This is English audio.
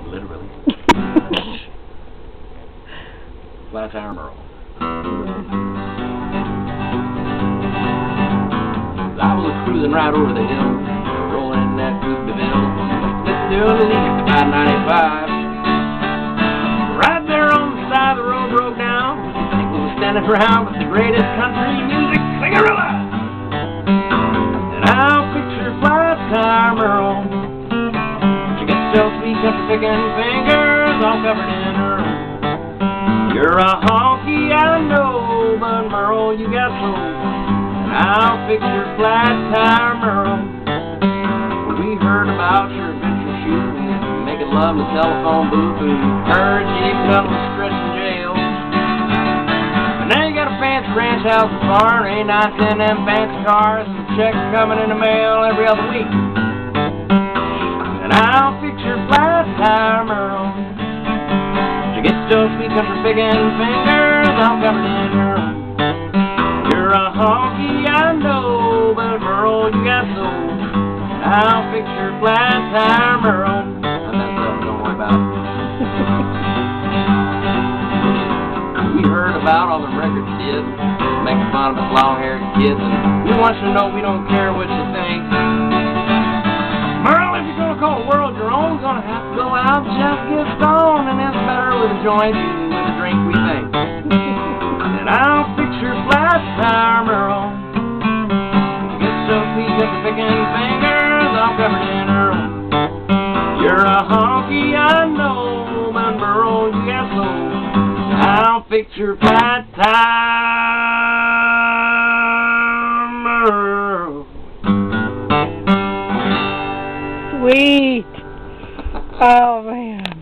Literally. Flat tire Merle. I was cruising right over the hill, rolling in that coupe de ville, listening to the lead by 95. Right there on the side of the road broke down. People were standing around with the greatest country music singer alive. And I'll picture flat tire Merle. She gets so sweet, country picking fingers all covered in her own. You're a honky, I know, but Merle, you got soul. And I'll picture flat tire Merle. We heard about your adventure shooting, making love in the telephone booth, and heard you even got a stretch in jail. And now you got a fancy ranch house and barn, A9 in them fancy cars, and checks coming in the mail every other week. And I'll picture flat tire Merle. She gets those sweet country picking fingers all covered in her own. You're a honky, I know, but Merle, you got soul. I'll picture flat tire Merle. I messed up, don't worry about it. We heard about all the records you did, making fun of us long-haired kids, and we want you to know we don't care what you think. Merle, if you're gonna call the world your own, gonna have to go out and just get stoned, and it's better with a joint than with a drink, we think. And I'll picture flat tire Merle. She gets so sweet, just picking fingers all covered in her own. You're a honky, I know, but Merle, you got soul. I'll picture flat tire Merle. Sweet. Oh, man.